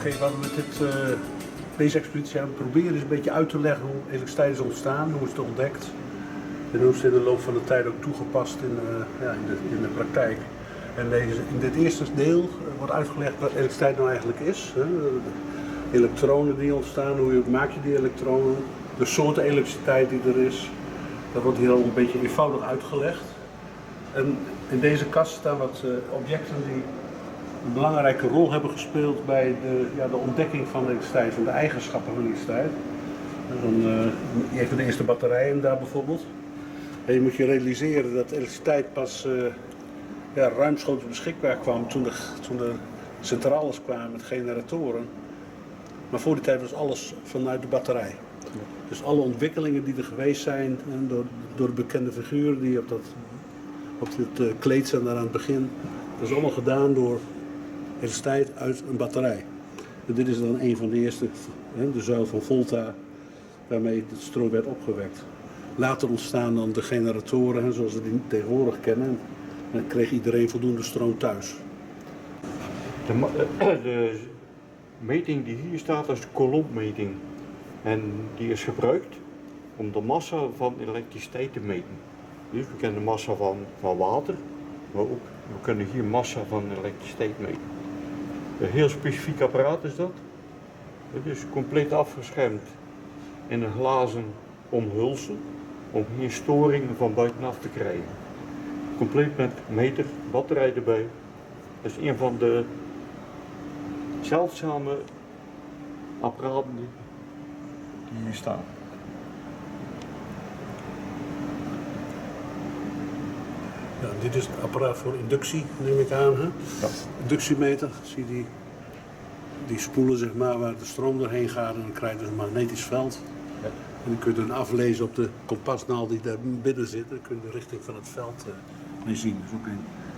Oké, wat we met deze expeditie hebben proberen is een beetje uit te leggen hoe elektriciteit is ontstaan, hoe is het ontdekt en hoe is het in de loop van de tijd ook toegepast in de praktijk. En in dit eerste deel wordt uitgelegd wat elektriciteit nou eigenlijk is. De elektronen die ontstaan, hoe maak je die elektronen, de soorten elektriciteit die er is. Dat wordt hier al een beetje eenvoudig uitgelegd. En in deze kast staan wat objecten die een belangrijke rol hebben gespeeld bij de ontdekking van elektriciteit, van de eigenschappen van elektriciteit. Even de eerste batterijen daar bijvoorbeeld. En je moet je realiseren dat elektriciteit pas ruimschoots beschikbaar kwam toen de centrales kwamen met generatoren. Maar voor die tijd was alles vanuit de batterij. Dus alle ontwikkelingen die er geweest zijn door de bekende figuren die op dit kleed staan daar aan het begin, dat is allemaal gedaan door elektriciteit uit een batterij. En dit is dan een van de eerste, de zuil van Volta, waarmee het stroom werd opgewekt. Later ontstaan dan de generatoren, zoals we die tegenwoordig kennen. En dan kreeg iedereen voldoende stroom thuis. De meting die hier staat is de Coulomb-meting. En die is gebruikt om de massa van elektriciteit te meten. Dus we kennen de massa van water, maar ook we kunnen hier massa van elektriciteit meten. Een heel specifiek apparaat is dat. Het is compleet afgeschermd in een glazen omhulsel om hier storingen van buitenaf te krijgen. Compleet met meter, batterij erbij. Dat is een van de zeldzame apparaten die hier staan. Ja, dit is het apparaat voor inductie, neem ik aan. Hè? Ja. Inductiemeter, zie je die spoelen zeg maar, waar de stroom doorheen gaat en dan krijg je een magnetisch veld. Ja. En dan kun je dan aflezen op de kompasnaald die daar binnen zit. Dan kun je de richting van het veld mee zien.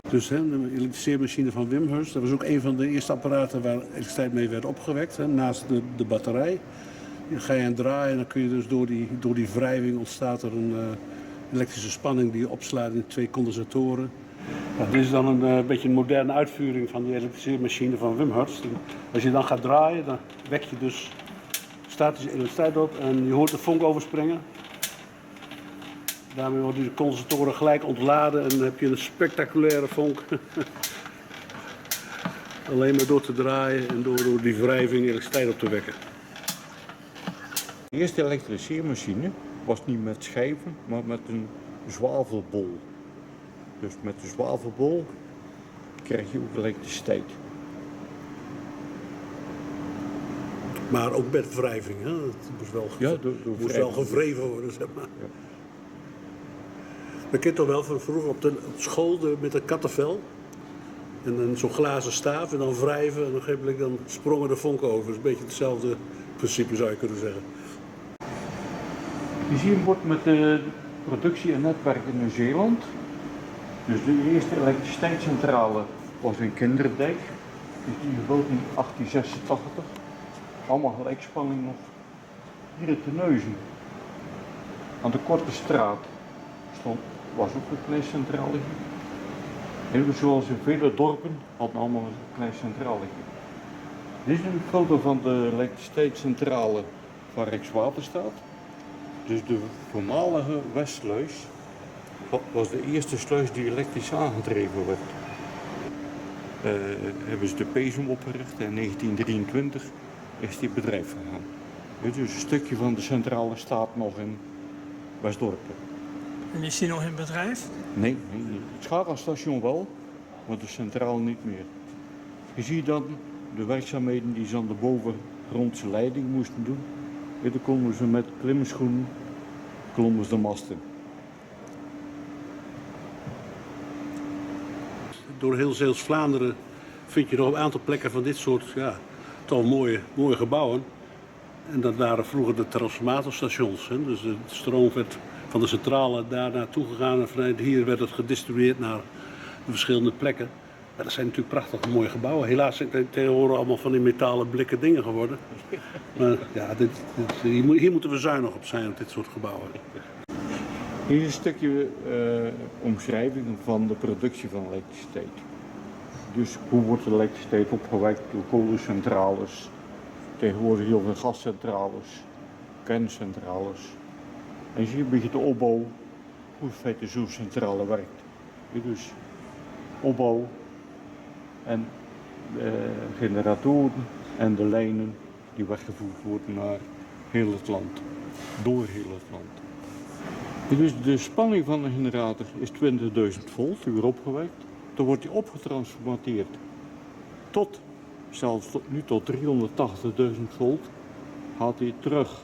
Dus de elektriceermachine van Wimshurst, dat was ook een van de eerste apparaten waar elektriciteit mee werd opgewekt. Hè, naast de batterij. Dan ga je aan draaien en dan kun je dus door die wrijving ontstaat er een elektrische spanning die je opslaat in 2 condensatoren. Nou, dit is dan een beetje een moderne uitvoering van die elektriceermachine van Wimshurst. Als je dan gaat draaien, dan wek je dus statische elektriciteit op en je hoort de vonk overspringen. Daarmee worden de condensatoren gelijk ontladen en dan heb je een spectaculaire vonk. Alleen maar door te draaien en door die wrijving elektriciteit op te wekken. De eerste elektriceermachine was niet met schijven, maar met een zwavelbol. Dus met de zwavelbol krijg je ook elektriciteit. Maar ook met wrijving, hè? Het moest wel gewreven worden, zeg maar. Ja. Je kent toch wel van vroeger op school met een kattenvel. En dan zo'n glazen staaf en dan wrijven en op een gegeven moment dan sprongen de vonken over. Dat is een beetje hetzelfde principe zou je kunnen zeggen. Je ziet wordt met de productie en netwerk in Nieuw-Zeeland. Dus de eerste elektriciteitscentrale was in Kinderdijk. Die is gebouwd in 1886. Allemaal gelijkspanning nog. Hier in Terneuzen, aan de Korte Straat, was ook een klein centrale. En zoals in vele dorpen hadden allemaal een klein centrale. Dit is een foto van de elektriciteitscentrale van Rijkswaterstaat. Dus de voormalige Westsluis was de eerste sluis die elektrisch aangedreven werd. Hebben ze de Pesum opgericht en in 1923 is die bedrijf gegaan. Dus een stukje van de centrale staat nog in Westdorpen. En is die nog in bedrijf? Nee, het schakelstation wel, maar de centrale niet meer. Je ziet dan de werkzaamheden die ze aan de bovengrondse leiding moesten doen. En dan konden ze met klimschoenen klommen de masten. Door heel Zeeuws-Vlaanderen vind je nog een aantal plekken van dit soort toch mooie gebouwen. En dat waren vroeger de transformatorstations. Hè. Dus de stroom werd van de centrale daar naartoe gegaan en vanuit hier werd het gedistribueerd naar de verschillende plekken. Maar dat zijn natuurlijk prachtige mooie gebouwen. Helaas zijn het tegenwoordig allemaal van die metalen blikken dingen geworden. Maar ja, hier moeten we zuinig op zijn op dit soort gebouwen. Hier is een stukje omschrijving van de productie van elektriciteit. Dus hoe wordt de elektriciteit opgewekt door kolencentrales tegenwoordig heel veel gascentrales, kerncentrales. En je ziet een beetje de opbouw, hoe in feite zo'n centrale werkt. Dus opbouw en generatoren en de lijnen die weggevoerd worden naar heel het land, door heel het land. Dus de spanning van een generator is 20.000 volt, die wordt opgewekt. Dan wordt die opgetransformeerd tot, zelfs nu tot 380.000 volt. Gaat hij terug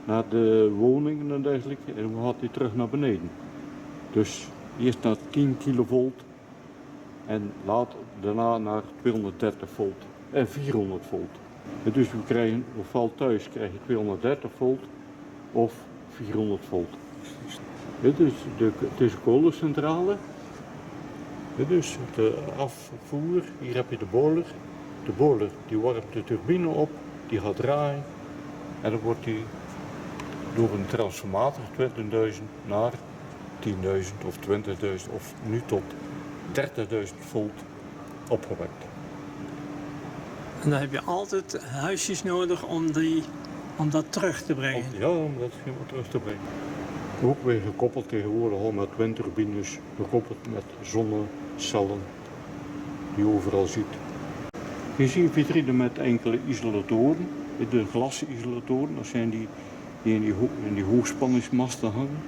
naar de woningen en dergelijke en dan gaat hij terug naar beneden. Dus eerst naar 10 kilovolt en daarna naar 230 volt en 400 volt. En dus valt thuis krijg je 230 volt of 400 volt. Dit is een kolencentrale. Dit is de afvoer. Hier heb je de boiler. De boiler die warmt de turbine op, die gaat draaien. En dan wordt die door een transformator 20.000 naar 10.000 of 20.000 of nu tot 30.000 volt opgewekt. En dan heb je altijd huisjes nodig om dat terug te brengen. Om dat helemaal terug te brengen. Ook weer gekoppeld tegenwoordig al met windturbines, gekoppeld met zonnecellen die je overal ziet. Je ziet een vitrine met enkele isolatoren, de glasisolatoren, dat zijn die in die hoogspanningsmasten hangen.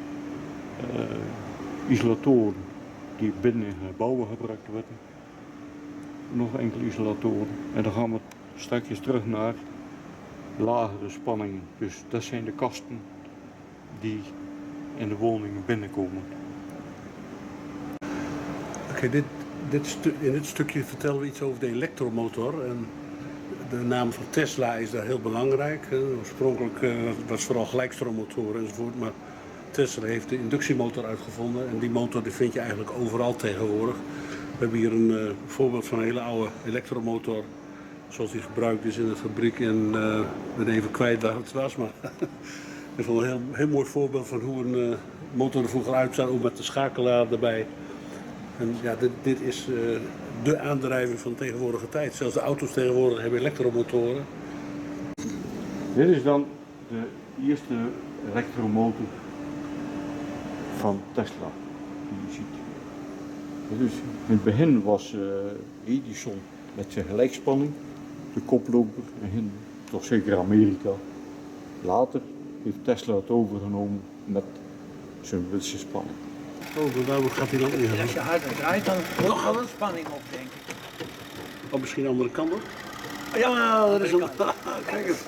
Isolatoren die binnen in gebouwen gebruikt worden. Nog enkele isolatoren. En dan gaan we straks terug naar lagere spanningen. Dus dat zijn de kasten die in de woningen binnenkomen. Oké, in dit stukje vertellen we iets over de elektromotor. En de naam van Tesla is daar heel belangrijk. Oorspronkelijk was het vooral gelijkstroommotoren enzovoort. Maar Tesla heeft de inductiemotor uitgevonden. En die motor die vind je eigenlijk overal tegenwoordig. We hebben hier een voorbeeld van een hele oude elektromotor. Zoals die gebruikt is in de fabriek. En ik ben even kwijt waar het was. Maar ik vond een heel mooi voorbeeld van hoe een motor er vroeger uitzag. Ook met de schakelaar erbij. En ja, dit is de aandrijving van de tegenwoordige tijd. Zelfs de auto's tegenwoordig hebben elektromotoren. Dit is dan de eerste elektromotor van Tesla die je ziet. Dus in het begin was Edison met zijn gelijkspanning de koploper, en toch zeker Amerika. Later heeft Tesla het overgenomen met zijn wisselspanning. Oh, waarom gaat hij dan in? Als je harder draait, dan nog harder spanning op, denk ik. Oh, misschien de andere kant op? Ja, dat is een... Kijk eens.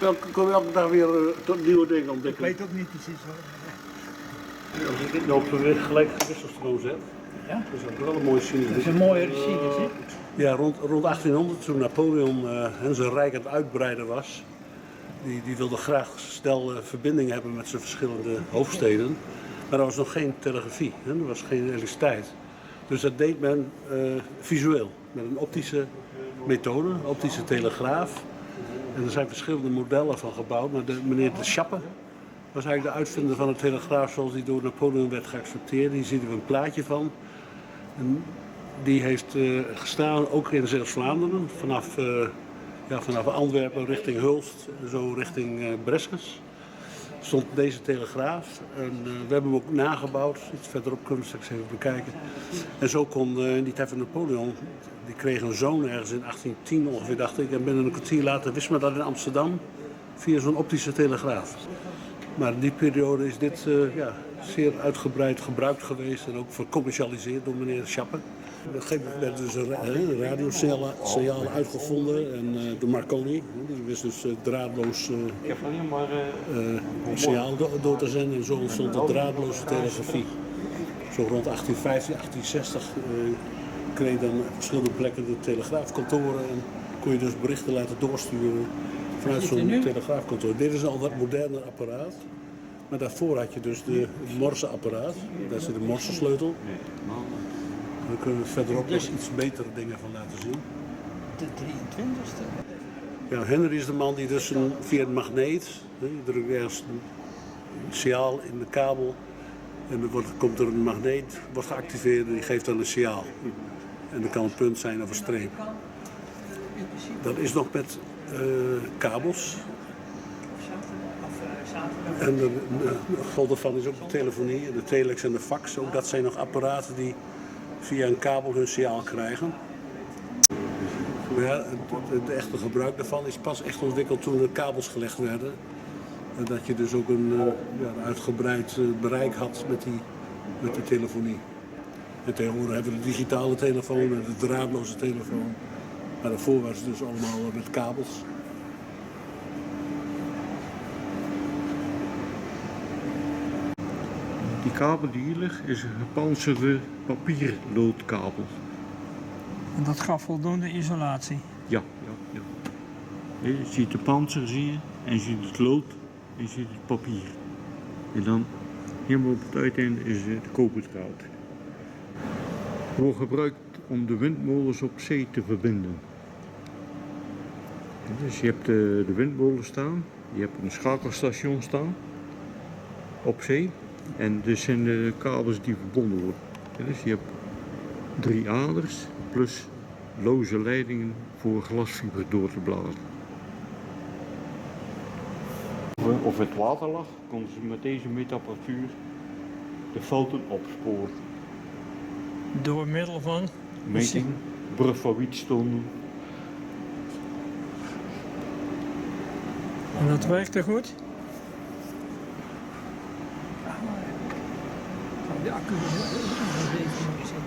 Dan kom je elke dag weer tot nieuwe dingen Ik ontdekken. weet ook niet precies wat. Als ik dit nou weer gelijk gewisselstroom zet, Ja? dus dat is wel een mooie sinus. Dat is een mooie sinus, hè? Ja, rond 1800, toen Napoleon zijn rijk aan het uitbreiden was, die wilde graag snel verbindingen hebben met zijn verschillende hoofdsteden. Maar er was nog geen telegrafie, hè? Er was geen elektriciteit. Dus dat deed men visueel, met een optische methode, een optische telegraaf. En er zijn verschillende modellen van gebouwd, maar meneer de Chappe was eigenlijk de uitvinder van de telegraaf zoals die door Napoleon werd geaccepteerd. Hier zien we een plaatje van. En die heeft gestaan ook in Zeeuws-Vlaanderen, vanaf Antwerpen richting Hulst, zo richting Breskes. Stond deze telegraaf en we hebben hem ook nagebouwd, iets verderop kunnen we straks even bekijken. En zo kon in die tijd van Napoleon, die kreeg een zoon ergens in 1810 ongeveer, dacht ik. En binnen een kwartier later wist men dat in Amsterdam via zo'n optische telegraaf. Maar in die periode is dit zeer uitgebreid gebruikt geweest en ook vercommercialiseerd door meneer Chappe. Op een gegeven moment werden dus een radiosignaal uitgevonden en door Marconi. Die wist dus draadloos Ik heb alleen maar signaal door te zenden en zo ontstond de draadloze telegrafie. Zo rond 1850, 1860 kreeg je dan op verschillende plekken de telegraafkantoren en kon je dus berichten laten doorsturen vanuit zo'n telegraafkantoor. Dit is al wat moderner apparaat, maar daarvoor had je dus de Morse-apparaat. Daar zit de Morse-sleutel. Daar kunnen we verderop nog iets betere dingen van laten zien. De 23e. Ja, Henry is de man die dus via een magneet, je drukt ergens een signaal in de kabel en dan komt er een magneet, wordt geactiveerd en die geeft dan een signaal. En dat kan een punt zijn of een streep. Dat is nog met kabels. En een groot daarvan is ook de telefonie, de telex en de fax. Ook dat zijn nog apparaten die via een kabel hun signaal krijgen. Maar ja, het echte gebruik daarvan is pas echt ontwikkeld toen er kabels gelegd werden. En dat je dus ook een uitgebreid bereik had met die telefonie. En tegenwoordig hebben we de digitale telefoon en de draadloze telefoon. Maar daarvoor was het dus allemaal met kabels. Die kabel die hier ligt is een gepantserde papierloodkabel. En dat gaf voldoende isolatie. Ja. Je ziet de panzer zie je, en je ziet het lood en je ziet het papier. En dan helemaal op het uiteinde is het koperdraad. Het wordt gebruikt om de windmolens op zee te verbinden. Dus je hebt de windmolen staan, je hebt een schakelstation staan op zee. En dit zijn de kabels die verbonden worden. Dus je hebt 3 aders plus loze leidingen voor glasfiber door te blazen. Of het water lag, konden ze met deze meetapparatuur de fouten opsporen. Door middel van? Meting, brug van Wheatstone. En dat werkte goed? De accu is een beetje gezet.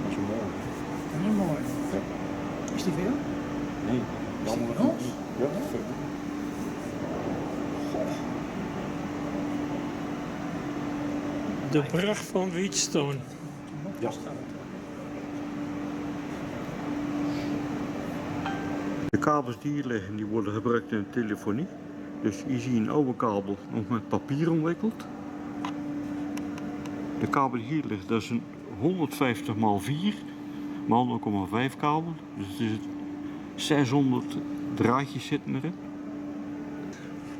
Dat is mooi. Heel mooi. Is die veel? Nee, jammer nog. Ja, De brug van Wheatstone. ja. De kabels die hier liggen, die worden gebruikt in de telefonie. Dus hier zie je een oude kabel nog met papier omwikkeld. De kabel die hier ligt, dat is een 150 x 4 x 0,5 kabel. Dus het is 600 draadjes zitten erin.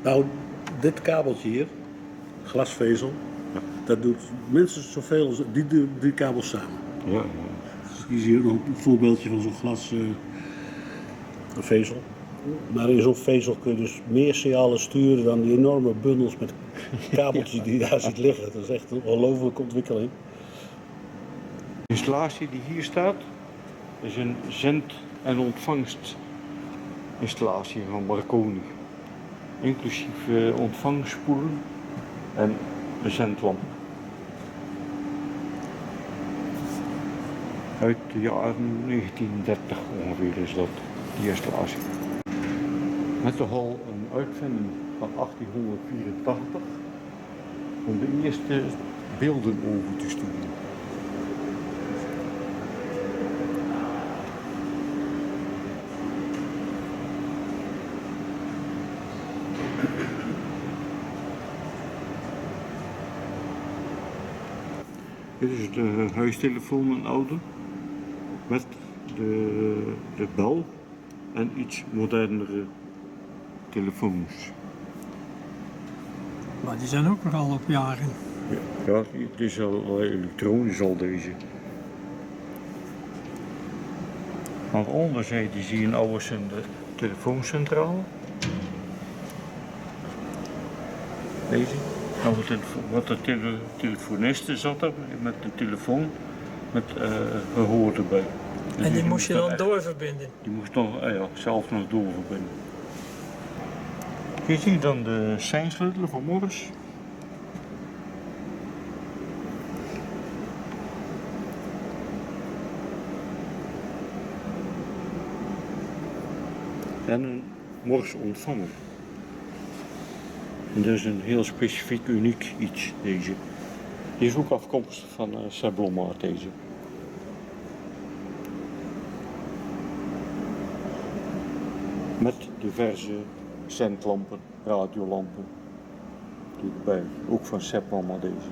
Nou, dit kabeltje hier, glasvezel, Ja. dat doet minstens zoveel als die kabels samen. Ja. Dus hier zie je nog een voorbeeldje van zo'n glasvezel. Maar in zo'n vezel kun je dus meer signalen sturen dan die enorme bundels met kabeltjes die daar ziet liggen. Dat is echt een ongelofelijke ontwikkeling. De installatie die hier staat, is een zend- en ontvangstinstallatie van Marconi. Inclusief ontvangspoelen en een zendlamp. Uit de jaren 1930 ongeveer is dat, die installatie. Met de hal een uitvinding van 1884 om de eerste beelden over te sturen. Dit is de huistelefoon, een oude, met de bel en iets modernere telefoons. Maar die zijn ook nogal op jaren. Ja, het is al elektronisch al deze. Aan de onderzijde zie je een oude telefooncentrale. Deze. Nou, wat de telefoniste zat er met de telefoon met gehoor erbij. Dus En die moest je dan echt- doorverbinden. Die moest nog zelf nog doorverbinden. Hier zie je dan de seinsleutel van Morris. En een Morris ontvanger. En dat is een heel specifiek, uniek iets, deze. Die is ook afkomstig van Sablonmaat, deze. Met diverse zendlampen, radiolampen. Die erbij, ook van Sablonmaat deze.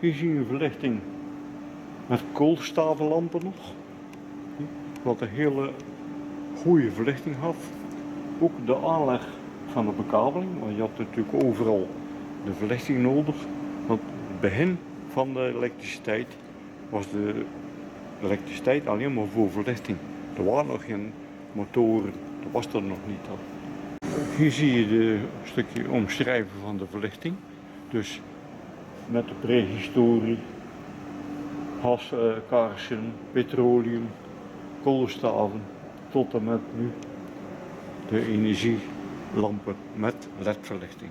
Hier zie je een verlichting met koolstavenlampen nog. wat een hele goede verlichting had. Ook de aanleg van de bekabeling, want je had natuurlijk overal de verlichting nodig. Want het begin van de elektriciteit was de elektriciteit alleen maar voor verlichting. Er waren nog geen motoren, dat was er nog niet al. Hier zie je een stukje omschrijven van de verlichting. Dus met de prehistorie, kaarsen, petroleum, koolstaven, tot en met nu de energielampen met LED-verlichting.